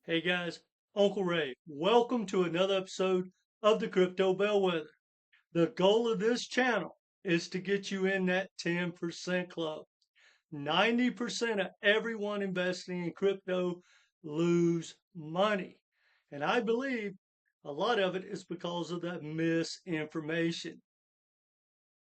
Hey guys, Uncle Ray. Welcome to another episode of the Crypto Bellwether. The goal of this channel is to get you in that 10% club. 90% of everyone investing in crypto lose money. And I believe a lot of it is because of that misinformation.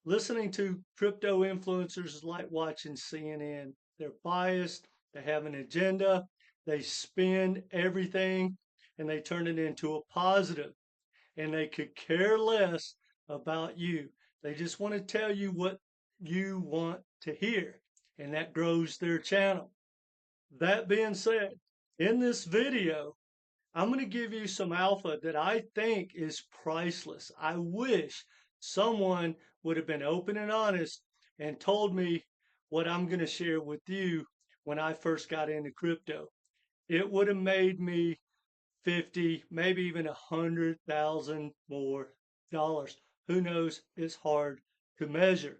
Listening to crypto influencers is like watching CNN. They're biased, they have an agenda, they spin everything and they turn it into a positive, and they could care less about you. They just want to tell you what you want to hear, and that grows their channel. That being said, in this video, I'm going to give you some alpha that I think is priceless. I wish someone would have been open and honest and told me what I'm going to share with you when I first got into crypto. It would have made me 50, maybe even 100,000 more dollars. Who knows? It's hard to measure.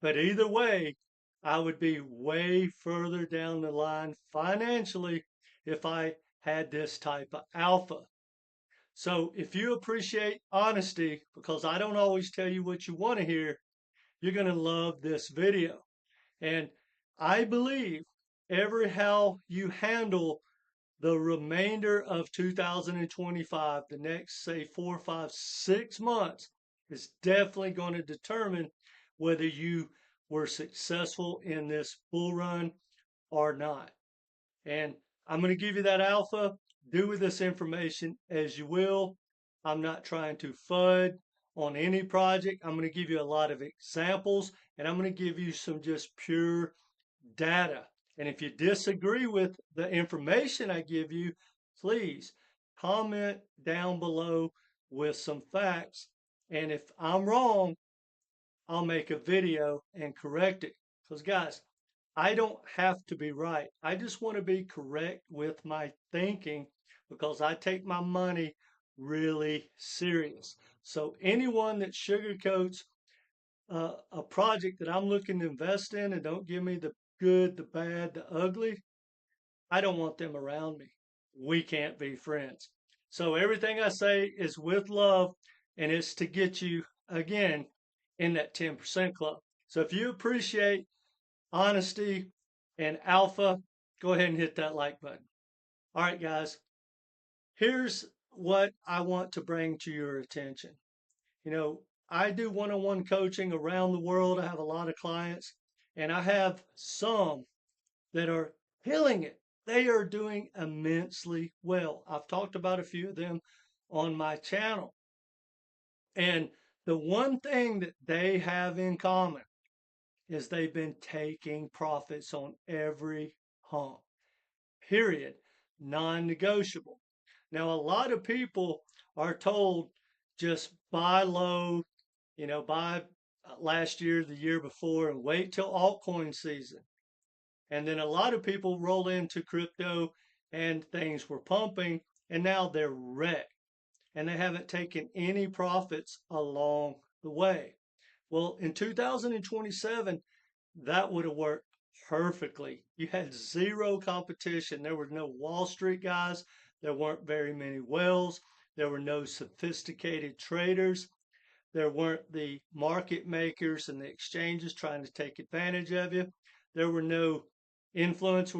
But either way, I would be way further down the line financially if I had this type of alpha. So if you appreciate honesty, because I don't always tell you what you want to hear, you're going to love this video. And I believe every how you handle the remainder of 2025, the next, say, 4, 5, 6 months, is definitely going to determine whether you were successful in this bull run or not. And I'm going to give you that alpha. Do with this information as you will. I'm not trying to FUD on any project. I'm going to give you a lot of examples, and I'm going to give you some just pure data. And if you disagree with the information I give you, please comment down below with some facts. And if I'm wrong, I'll make a video and correct it. Because guys, I don't have to be right. I just want to be correct with my thinking because I take my money really serious. So anyone that sugarcoats a project that I'm looking to invest in and don't give me the good, the bad, the ugly, I don't want them around me. We can't be friends. So everything I say is with love, and it's to get you again in that 10% club. So if you appreciate honesty and alpha, go ahead and hit that like button. All right, guys, here's what I want to bring to your attention. You know, I do one-on-one coaching around the world. I have a lot of clients, and I have some that are killing it. They are doing immensely well. I've talked about a few of them on my channel. And the one thing that they have in common is they've been taking profits on every hump, period, non-negotiable. Now, a lot of people are told just buy low, buy last year, the year before, and wait till altcoin season. And then a lot of people roll into crypto and things were pumping, and now they're wrecked and they haven't taken any profits along the way. Well, in 2027, that would have worked perfectly. You had zero competition. There were no Wall Street guys. There weren't very many whales. There were no sophisticated traders. There weren't the market makers and the exchanges trying to take advantage of you. There were no influencers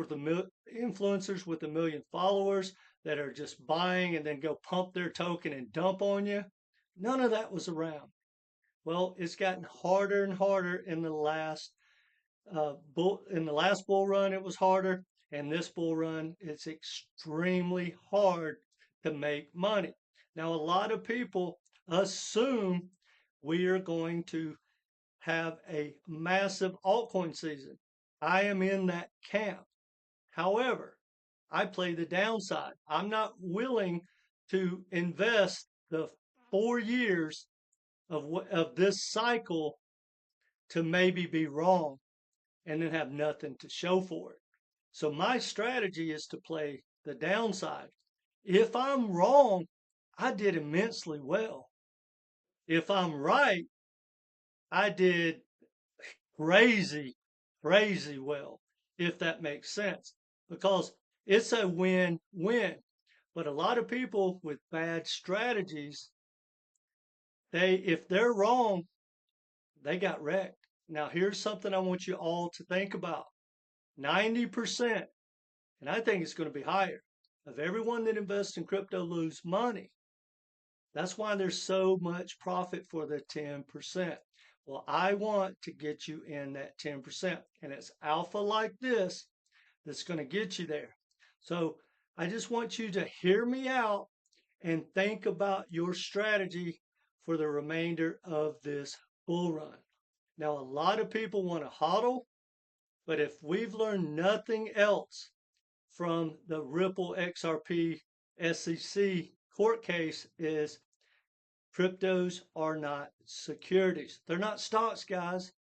with a million followers that are just buying and then go pump their token and dump on you. None of that was around. Well, it's gotten harder and harder in the last bull run. It was harder, and this bull run, it's extremely hard to make money. Now, a lot of people assume we are going to have a massive altcoin season. I am in that camp. However, I play the downside. I'm not willing to invest the 4 years of this cycle to maybe be wrong and then have nothing to show for it. So my strategy is to play the downside. If I'm wrong, I did immensely well. If I'm right, I did crazy, crazy well, if that makes sense, because it's a win-win. But a lot of people with bad strategies, if they're wrong, they got wrecked. Now, here's something I want you all to think about. 90%, and I think it's going to be higher, of everyone that invests in crypto lose money. That's why there's so much profit for the 10%. Well, I want to get you in that 10%, and it's alpha like this that's going to get you there. So I just want you to hear me out and think about your strategy for the remainder of this bull run. Now, a lot of people want to hodl, but if we've learned nothing else from the Ripple XRP SEC court case, is cryptos are not securities. They're not stocks, guys.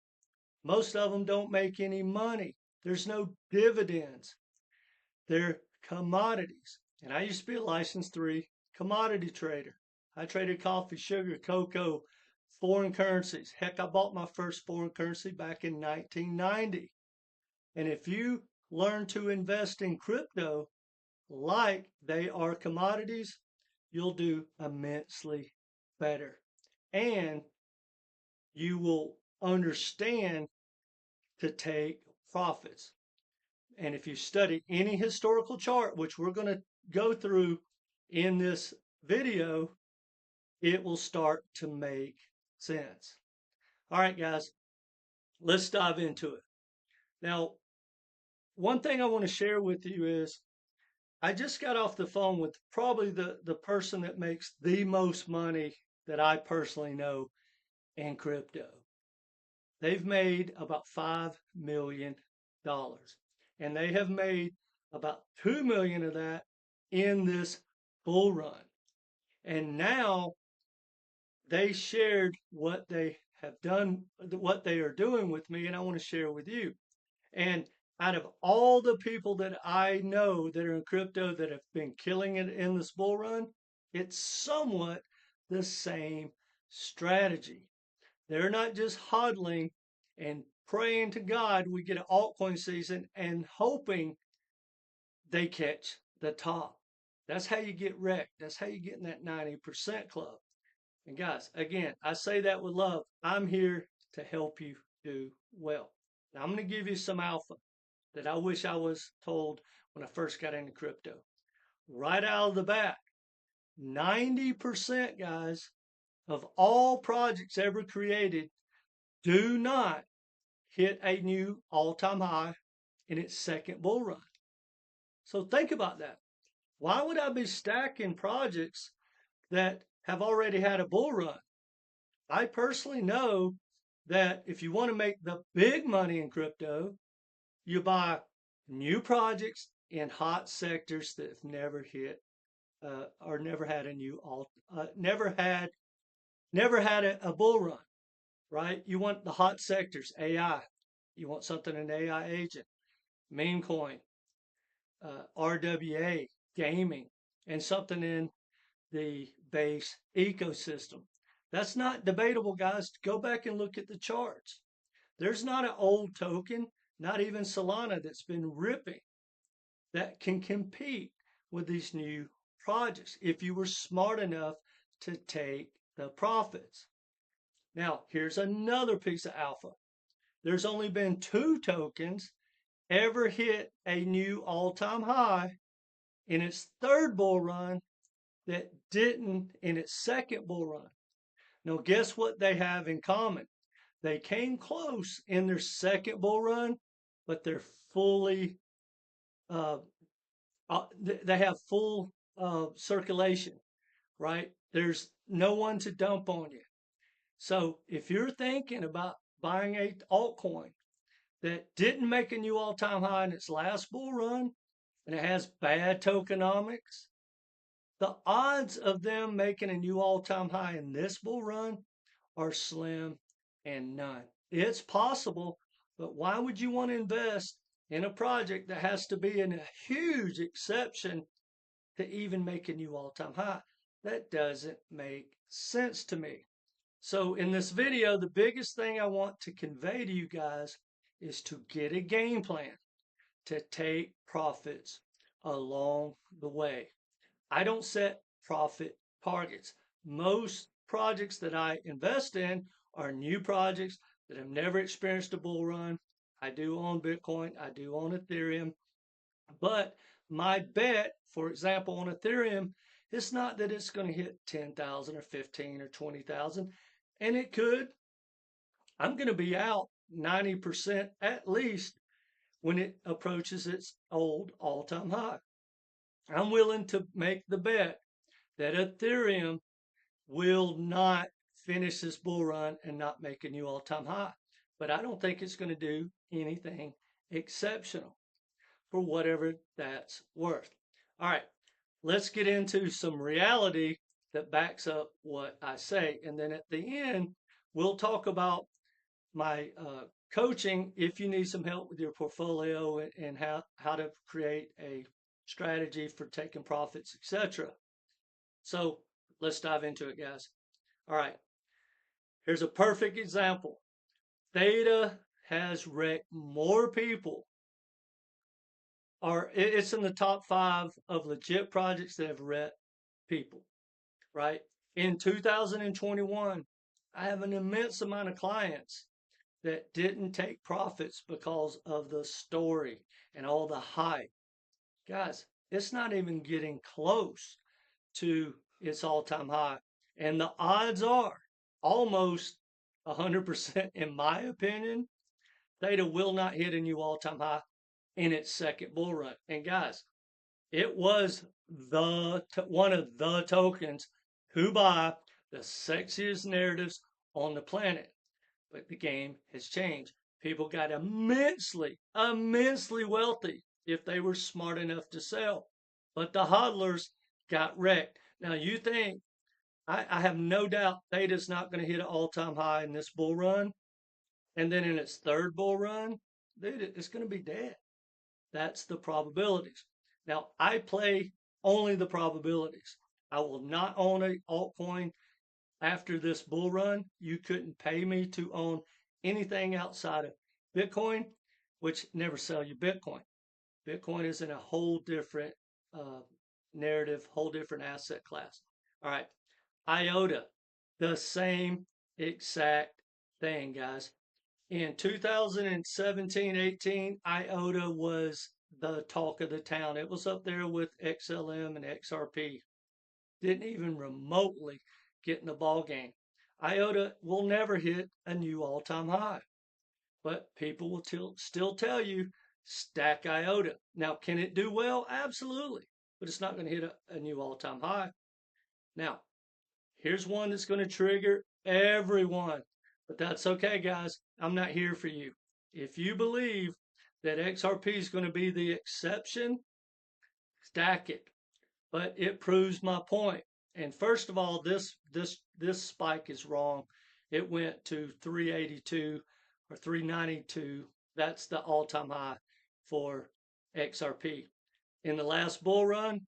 Most of them don't make any money. There's no dividends. They're commodities. And I used to be a licensed 3 commodity trader. I traded coffee, sugar, cocoa, foreign currencies. Heck, I bought my first foreign currency back in 1990. And if you learn to invest in crypto like they are commodities, you'll do immensely better. And you will understand to take profits. And if you study any historical chart, which we're going to go through in this video, it will start to make sense. All right, guys, let's dive into it. Now, one thing I want to share with you is I just got off the phone with probably the person that makes the most money that I personally know in crypto. They've made about $5 million, and they have made about $2 million of that in this bull run. And now they shared what they have done, what they are doing with me, and I want to share with you. And out of all the people that I know that are in crypto that have been killing it in this bull run, it's somewhat the same strategy. They're not just hodling and praying to God we get an altcoin season and hoping they catch the top. That's how you get wrecked. That's how you get in that 90% club. And guys, again, I say that with love. I'm here to help you do well. Now, I'm going to give you some alpha that I wish I was told when I first got into crypto. Right out of the bat, 90%, guys, of all projects ever created do not hit a new all-time high in its second bull run. So think about that. Why would I be stacking projects that have already had a bull run? I personally know that if you want to make the big money in crypto, you buy new projects in hot sectors that have never hit or never had a new never had a bull run, right? You want the hot sectors, AI. You want something in AI agent, meme coin, RWA, gaming, and something in the base ecosystem. That's not debatable, guys. Go back and look at the charts. There's not an old token, not even Solana, that's been ripping that can compete with these new projects if you were smart enough to take the profits. Now, here's another piece of alpha. There's only been 2 tokens ever hit a new all-time high in its third bull run that didn't in its second bull run. Now, guess what they have in common? They came close in their second bull run, but they're fully, they have full circulation, right? There's no one to dump on you. So if you're thinking about buying a altcoin that didn't make a new all-time high in its last bull run, and it has bad tokenomics, the odds of them making a new all-time high in this bull run are slim and none. It's possible, but why would you want to invest in a project that has to be in a huge exception to even make a new all-time high? That doesn't make sense to me. So in this video, the biggest thing I want to convey to you guys is to get a game plan to take profits along the way. I don't set profit targets. Most projects that I invest in are new projects that have never experienced a bull run. I do own Bitcoin, I do own Ethereum, but my bet, for example, on Ethereum, it's not that it's going to hit 10,000 or 15 or 20,000, and it could. I'm going to be out 90% at least when it approaches its old all-time high. I'm willing to make the bet that Ethereum will not finish this bull run and not make a new all-time high. But I don't think it's going to do anything exceptional for whatever that's worth. All right, let's get into some reality that backs up what I say. And then at the end, we'll talk about my coaching if you need some help with your portfolio and how to create a strategy for taking profits, etc. So let's dive into it, guys. All right, here's a perfect example. Theta has wrecked more people, or it's in the top 5 of legit projects that have wrecked people, right? In 2021, I have an immense amount of clients that didn't take profits because of the story and all the hype. Guys, it's not even getting close to its all-time high. And the odds are almost 100%, in my opinion, Theta will not hit a new all-time high in its second bull run. And guys, it was one of the tokens who buy the sexiest narratives on the planet. But the game has changed. People got immensely wealthy if they were smart enough to sell. But the hodlers got wrecked. Now you think, I have no doubt Theta's not going to hit an all-time high in this bull run. And then in its third bull run, dude, it's going to be dead. That's the probabilities. Now, I play only the probabilities. I will not own an altcoin after this bull run. You couldn't pay me to own anything outside of Bitcoin, which never sell you Bitcoin. Bitcoin is in a whole different narrative, whole different asset class. All right, IOTA, the same exact thing, guys. In 2017-18, IOTA was the talk of the town. It was up there with XLM and XRP. Didn't even remotely get in the ball game. IOTA will never hit a new all-time high, but people will still tell you stack IOTA. Now, can it do well? Absolutely, but it's not going to hit a new all-time high. Now, here's one that's going to trigger everyone, but that's okay, guys. I'm not here for you. If you believe that XRP is going to be the exception, stack it. But it proves my point. And first of all, this spike is wrong. It went to 382 or 392. That's the all-time high for XRP. In the last bull run,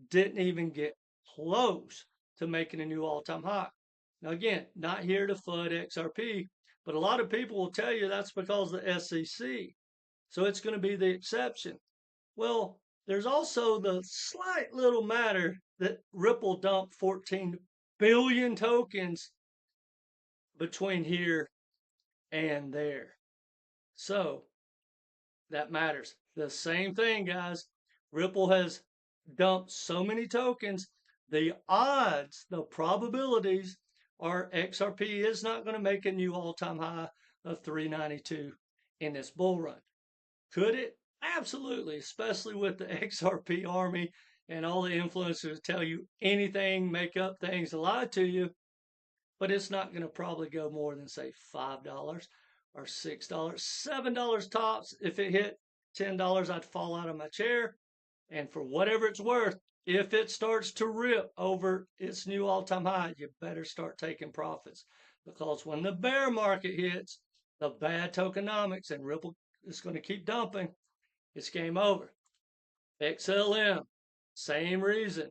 didn't even get close to making a new all-time high. Now again, not here to FUD XRP, but a lot of people will tell you that's because of the SEC. So it's going to be the exception. Well, there's also the slight little matter that Ripple dumped 14 billion tokens between here and there. So that matters. The same thing, guys. Ripple has dumped so many tokens. The odds, the probabilities are XRP is not going to make a new all-time high of 392 in this bull run. Could it? Absolutely, especially with the XRP Army and all the influencers tell you anything, make up things, lie to you. But it's not going to probably go more than, say, $5 or $6, $7 tops. If it hit $10, I'd fall out of my chair. And for whatever it's worth, if it starts to rip over its new all-time high, you better start taking profits. Because when the bear market hits, the bad tokenomics, and Ripple is going to keep dumping, it's game over. XLM, same reason.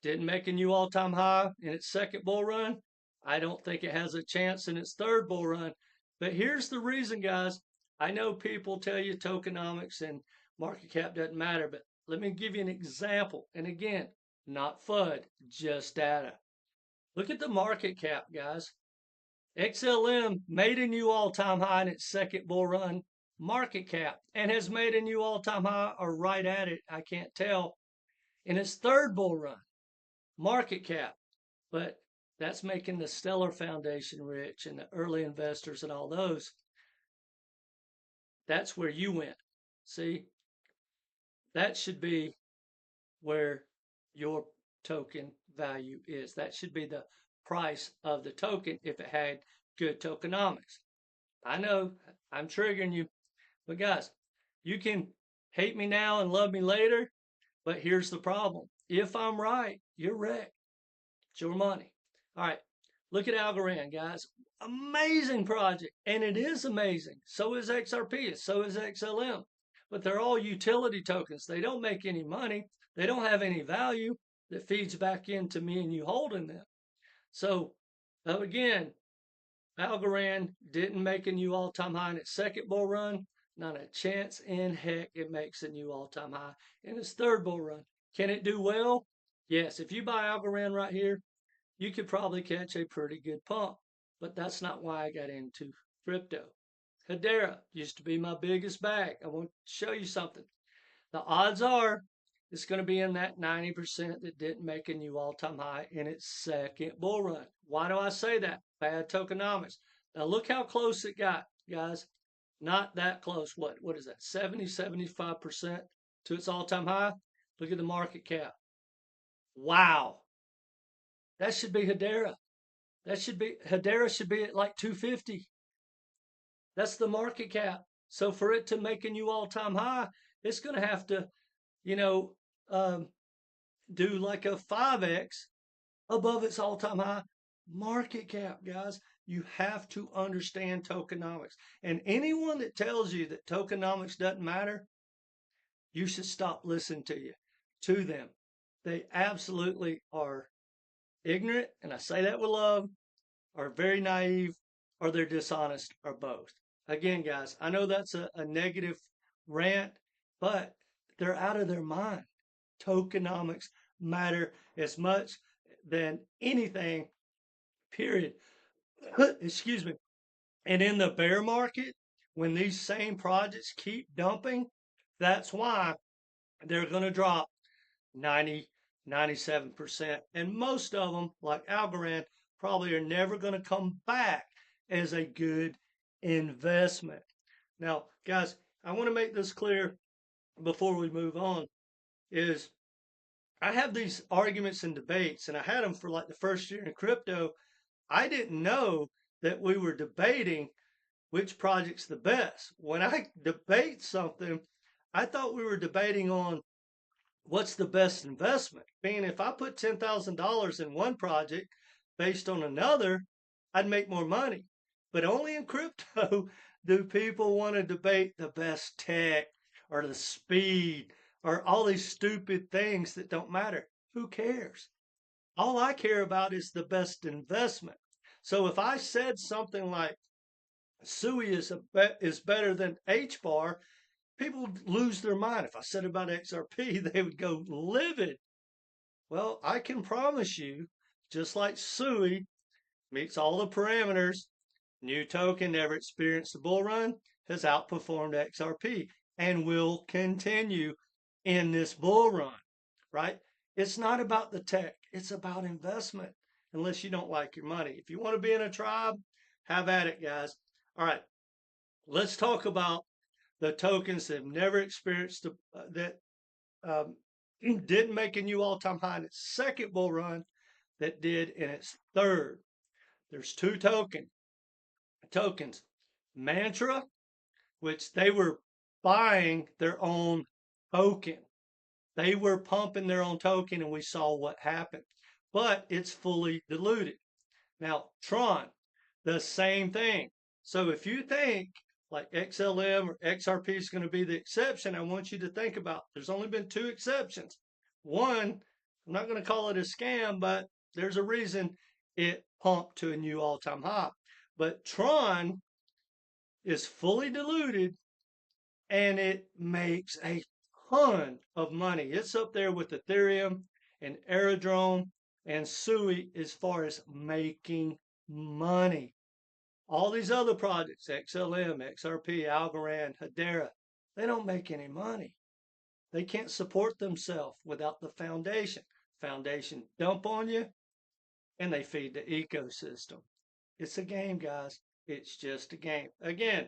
Didn't make a new all-time high in its second bull run. I don't think it has a chance in its third bull run. But here's the reason, guys. I know people tell you tokenomics and market cap doesn't matter, but let me give you an example. And again, not FUD, just data. Look at the market cap, guys. XLM made a new all-time high in its second bull run market cap and has made a new all-time high or right at it, I can't tell, in its third bull run market cap. But that's making the Stellar Foundation rich and the early investors and all those. That's where you went. See, that should be where your token value is. That should be the price of the token if it had good tokenomics. I know I'm triggering you, but guys, you can hate me now and love me later, but here's the problem. If I'm right, you're wrecked. It's your money. All right, look at Algorand, guys. Amazing project, and it is amazing. So is XRP, so is XLM, but they're all utility tokens. They don't make any money. They don't have any value that feeds back into me and you holding them. So again, Algorand didn't make a new all-time high in its second bull run. Not a chance in heck it makes a new all-time high in its third bull run. Can it do well? Yes. If you buy Algorand right here, you could probably catch a pretty good pump. But that's not why I got into crypto. Hedera used to be my biggest bag. I want to show you something. The odds are it's going to be in that 90% that didn't make a new all-time high in its second bull run. Why do I say that? Bad tokenomics. Now look how close it got, guys. Not that close. What is that? 70, 75% to its all-time high. Look at the market cap. Wow. That should be Hedera. Hedera should be at like 250. That's the market cap. So for it to make a new all-time high, it's going to have to, you know, do like a 5x above its all-time high market cap, guys. You have to understand tokenomics. And anyone that tells you that tokenomics doesn't matter, you should stop listening to them. They absolutely are ignorant, and I say that with love, are very naive, or they're dishonest, or both. Again, guys, I know that's a negative rant, but they're out of their mind. Tokenomics matter as much than anything, period. Excuse me. And in the bear market, when these same projects keep dumping, that's why they're going to drop 90, 97%. And most of them, like Algorand, probably are never going to come back as a good investment. Now, guys, I want to make this clear before we move on, is I have these arguments and debates, and I had them for like the first year in crypto. I didn't know that we were debating which project's the best. When I debate something, I thought we were debating on what's the best investment. Meaning, if I put $10,000 in one project based on another, I'd make more money. But only in crypto do people want to debate the best tech or the speed or all these stupid things that don't matter. Who cares? All I care about is the best investment. So if I said something like SUI is better than HBAR, people would lose their mind. If I said about XRP, they would go livid. Well, I can promise you, just like SUI meets all the parameters, new token never experienced a bull run, has outperformed XRP and will continue in this bull run, right? It's not about the tech. It's about investment, unless you don't like your money. If you want to be in a tribe, have at it, guys. All right, let's talk about the tokens that have never experienced that didn't make a new all-time high in its second bull run, that did in its third. There's two tokens. Mantra, which they were buying their own token. They were pumping their own token, and we saw what happened. But it's fully diluted. Now, Tron, the same thing. So if you think like XLM or XRP is going to be the exception, I want you to think about there's only been two exceptions. One, I'm not going to call it a scam, but there's a reason it pumped to a new all-time high. But Tron is fully diluted, and it makes a ton of money. It's up there with Ethereum and Aerodrome and SUI as far as making money. All these other projects, XLM, XRP, Algorand, Hedera, they don't make any money. They can't support themselves without the foundation. Foundation dump on you, and they feed the ecosystem. It's a game, guys. It's just a game. Again,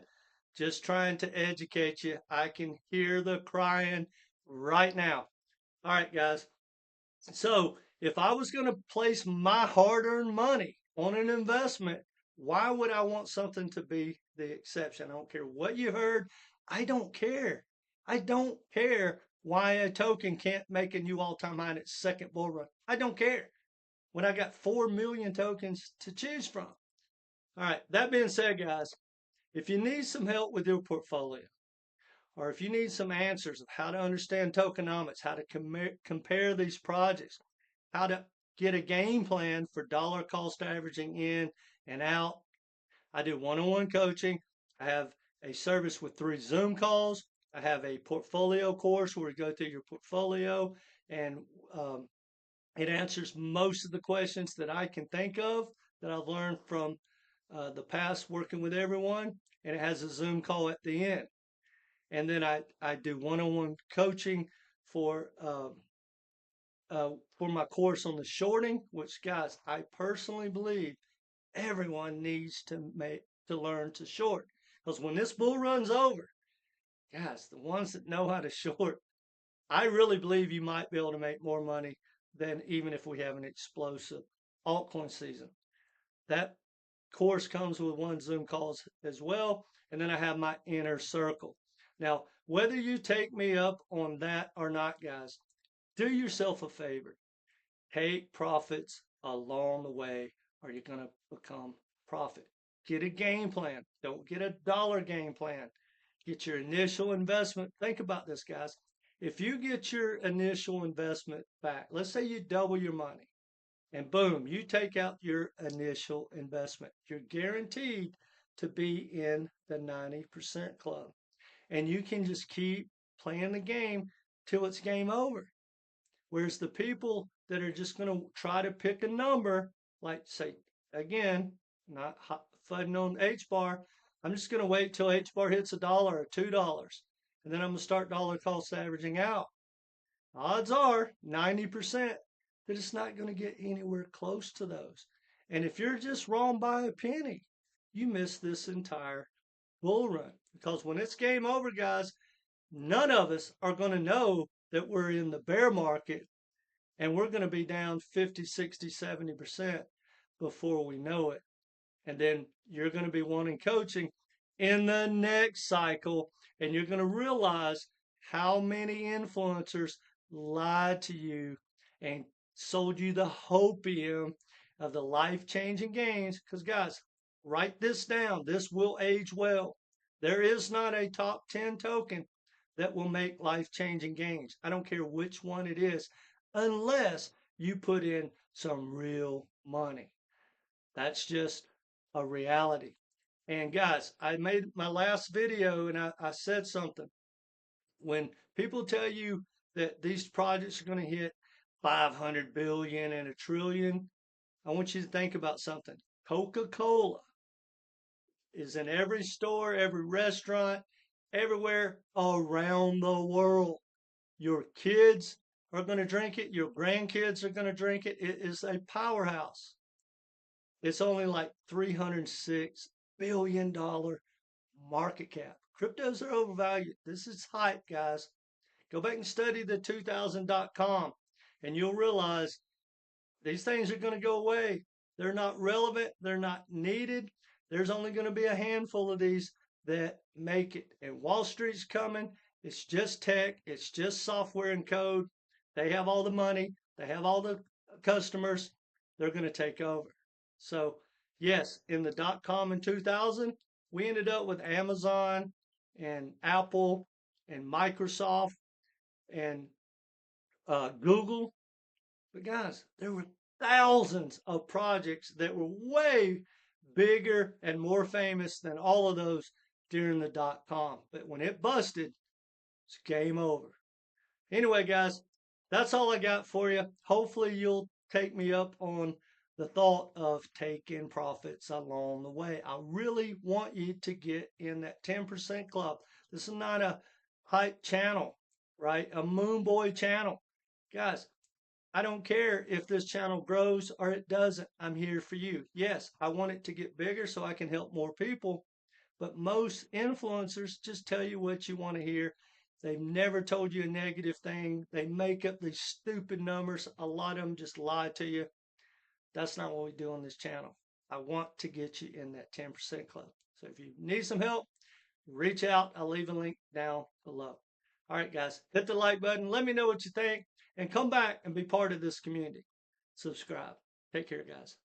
just trying to educate you. I can hear the crying right now. All right, guys. So if I was going to place my hard-earned money on an investment, why would I want something to be the exception? I don't care what you heard. I don't care. I don't care why a token can't make a new all-time high in its second bull run. I don't care when I got 4 million tokens to choose from. All right, that being said, guys, if you need some help with your portfolio, or if you need some answers of how to understand tokenomics, how to compare these projects, how to get a game plan for dollar cost averaging in and out, I do one-on-one coaching. I have a service with 3 Zoom calls. I have a portfolio course where we go through your portfolio, and it answers most of the questions that I can think of that I've learned from the past working with everyone, and it has a Zoom call at the end. And then I do one-on-one coaching for my course on the shorting, which, guys, I personally believe everyone needs to learn to short, because when this bull runs over, guys, the ones that know how to short, I really believe you might be able to make more money than even if we have an explosive altcoin season. That course comes with 1 Zoom calls as well. And then I have my inner circle. Now, whether you take me up on that or not, guys, do yourself a favor. Take profits along the way, or you're going to become profit. Get a game plan. Don't get a dollar game plan. Get your initial investment. Think about this, guys. If you get your initial investment back, let's say you double your money, and boom, you take out your initial investment. You're guaranteed to be in the 90% club. And you can just keep playing the game till it's game over. Whereas the people that are just going to try to pick a number, like say, again, not fudding on HBAR, I'm just going to wait till HBAR hits $1 or $2, and then I'm going to start dollar cost averaging out. Odds are 90% that it's not going to get anywhere close to those. And if you're just wrong by a penny, you miss this entire bull run. Because when it's game over, guys, none of us are going to know that we're in the bear market, and we're going to be down 50, 60, 70% before we know it. And then you're going to be wanting coaching in the next cycle, and you're going to realize how many influencers lied to you and sold you the hopium of the life-changing gains. Because, guys, write this down. This will age well. There is not a top 10 token that will make life-changing gains. I don't care which one it is, unless you put in some real money. That's just a reality. And guys, I made my last video and I said something. When people tell you that these projects are going to hit 500 billion and $1 trillion, I want you to think about something. Coca-Cola is in every store, every restaurant, everywhere around the world. Your kids are going to drink it. Your grandkids are going to drink it. It is a powerhouse. It's only like $306 billion market cap. Cryptos are overvalued. This is hype, guys. Go back and study the 2000.com and you'll realize these things are going to go away. They're not relevant. They're not needed. There's only going to be a handful of these that make it. And Wall Street's coming. It's just tech. It's just software and code. They have all the money. They have all the customers. They're going to take over. So, yes, in the .com in 2000, we ended up with Amazon and Apple and Microsoft and Google. But guys, there were thousands of projects that were way bigger and more famous than all of those during the .com. But when it busted, it's game over. Anyway, guys, that's all I got for you. Hopefully you'll take me up on the thought of taking profits along the way. I really want you to get in that 10% club. This is not a hype channel, right? A moon boy channel. Guys, I don't care if this channel grows or it doesn't. I'm here for you. Yes, I want it to get bigger so I can help more people. But most influencers just tell you what you want to hear. They've never told you a negative thing. They make up these stupid numbers. A lot of them just lie to you. That's not what we do on this channel. I want to get you in that 10% club. So if you need some help, reach out. I'll leave a link down below. All right, guys, hit the like button. Let me know what you think and come back and be part of this community. Subscribe. Take care, guys.